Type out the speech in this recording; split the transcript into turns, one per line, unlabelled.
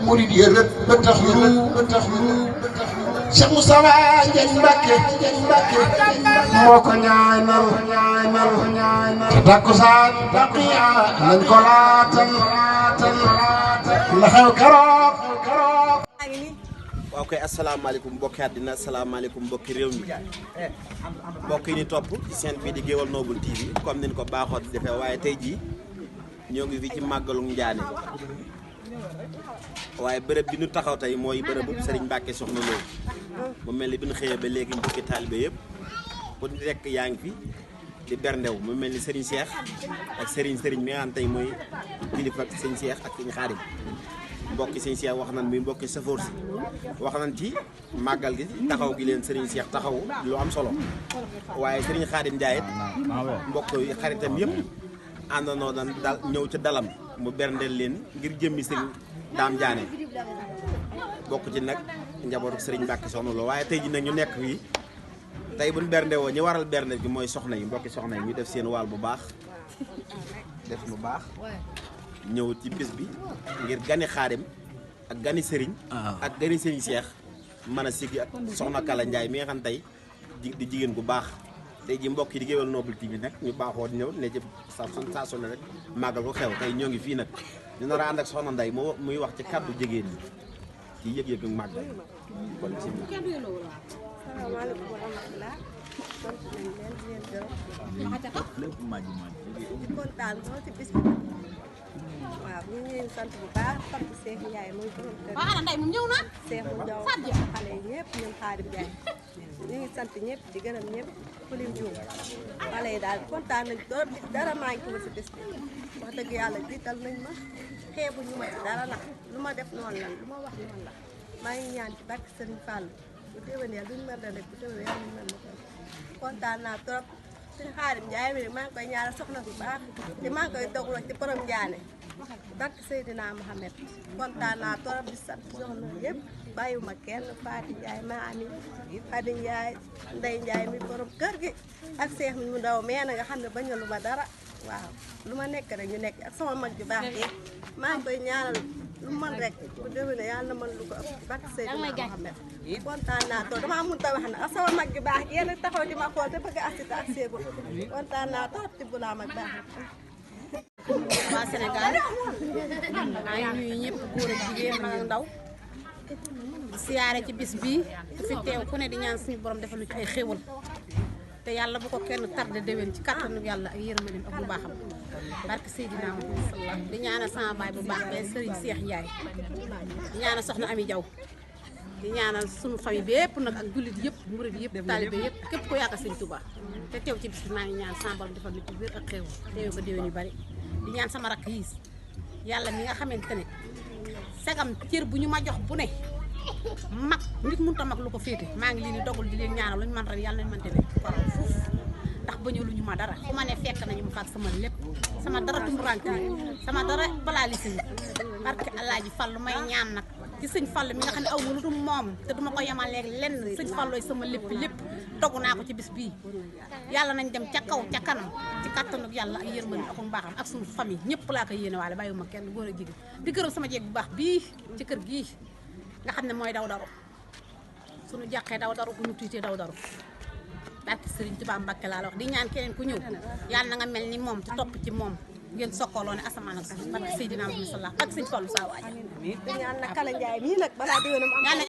murid yërët ba tax Cheikh Moustapha Ndiagne Mbacké moo ko ñaanal takkusaan baqiya nañ ko laatal la xew keroog
waaw kay asalaamaaleykum mbokki àddina asalaamaaleykum mbokki réew mi mbokk yi ni topp ci seen bii di Gueweul Noble TV comme niñ ko baaxoo di defee waaye tey jii ñoo ngi fi ci màggalu Ndiané waaye bërëb bi ñu taxaw tey mooy bërëbu Serigne Mbacké Soxna Lo mu mel ni bi ñu xëyee ba léegi mbokki taalibe yëpp ku nekk yaa ngi fi di berndew mu mel ni Serigne Cheikh ak Serigne mi nga xam tey mooy kilifa ak Serigne Cheikh ak Serigne Khadim mbokki Serigne Cheikh wax nañ muy mbokki safoor si wax nañ ci màggal gi taxaw gi leen Serigne Cheikh taxaw lu am solo waaye Serigne Khadim Ndiaye it mbokk yi xaritam yëpp àndandoo daan dal ñëw ca dalam mu berndeel leen ngir jëmmi Serigne Dame Ndiané bokk ci nag njabootu Serigne Mbacké Soxna Lo waaye tey ji nag ñu nekk fii tey buñ bernde woo ñu waral bernde gi mooy soxna yi mbokki soxna yi ñu def seen waal bu baax def lu baax ñëw ci bis bi ngir gani Xaadim ak gani Serigne ak gani Serigne Cheikh mën a siggi ak soxna Kala Ndiaye mi nga xam tey di jigéen gu baax tey ji mbokk yi di Gueweul Noble TV nag ñu baaxoo ñëw ne ci saa su ne rek màggal ko xew tey ñoo ngi fii nag ñu nar a ànd ak soxna Ndeye muy wax ci kàddu jigéen ñi ci yëg-yëg ak màggal kon bismillah.
Asalaamaaleykum wa rahmatulah. sant nañ leen di leen gërëm. di kontaan lool ci bis bi. waaw ñu ngi leen sant bu baax sant Cheikh Ndiaye mooy borom kër Cheikh Ndiaw xale yi ñëpp ñun Khadim Ndiaye ñu ngi sant ñëpp di gërëm ñëpp ku lim juum xale yi daal kontaan nañ trop dara maa ngi ko si bis bi wax dëgg yàlla jiital nañ ma xeebuñu ma dara nag lu ma def noonu la lu ma wax noonu la maa ngi ñaan ci barke Serigne Fall bu déwénee luñ mel rek bu déwénee yàlla ñu mel na ko kontaan naa trop suñu Khadim Ndiaye mi maa ngi koy ñaanal soxna bu baax te maa ngi koy dogloo ci borom Ndiané barke Seydina Mohamed kontaan naa trop di sant soxna yëpp bàyyiwuma kenn Fatou Ndiaye maami Khady Ndiaye Ndeye Ndiaye mi borom kër gi ak Cheikh mi mu ndaw mee na nga xam ne bañu lu ma dara waaw lu ma nekk rek ñu nekk ak sama mag ju baax yi maa ngi koy ñaanal lu man rek bu déwénee yàlla na mën lu ko ëpp barke Seydina Mohamed kontaan naa trop damaa mënut a wax na ak sama mag ju baax yéen a taxaw di ma xool te bëgg a assisté ak seegu kontaan naa trop ci bu laa mag baax
waa Sénégal maa ngi nuyu ñëpp góor ak jigéen mag ak ndaw siyaare ci bis bii ku fi teew ku ne di ñaan suñu borom defal lu ci ay xéwal te yàlla bu ko kenn tardé déwén ci kattanu yàlla ak yërmandeem ak bu baaxam barke Seydina Muhammad sallallahu di ñaanal sama baay bu baax be Serigne Cheikh Ndiaye di ñaanal soxna Ami Diaw di ñaanal suñu famille bi yëpp nag ak jullit yëpp murid yëpp taalibe yëpp képp ko yaakaar Serigne Touba te teew ci bis bi maa ngi ñaan sama borom defal lu ci wér ak xéwal teew ko déwén yu bari di ñaan sama rakk yi yàlla mi nga xamante ne segam cër bu ñu ma jox bu ne mag nit mënut a mag lu ko féete maa ngi leen di dogal di leen ñaanal lu ñu mën ren yàlla nañu mënte ne waral fuuf ndax bañu lu ñu ma dara fu ma ne fekk nañu ma faak sama lépp sama dara tumburanke sama dara balaa li sëñ barke Alaaji Fallu may ñaan nag ci sëñ Fallu mi nga xam ne aw ma lu dul moom te duma ko yemaleeg lenn sëñ Fallooy sama lépp dogu naa ko ci bis bii yàlla nañ dem ca kaw ca kanam ci kattanu yàlla ak yërmande ak mbaaxam ak suñu famille ñëpp laa koy yéene waale bàyyiwuma kenn góor a jigéen di gërëm sama jeeg bu baax bii ci kër gii nga xam ne mooy daw daru suñu jàqee daw daru bu ñu tiitee daw daru barke Serigne Touba Mbacké laa la wax di ñaan keneen ku ñëw yàlla na nga mel ni moom te topp ci moom ngeen sokkooloo ne asamaan ak suuf barke Seydina Muhammad sallallahu ak Serigne Fallou saa waaj
di ñaan na Kala Ndiaye mii nag balaa déwénam am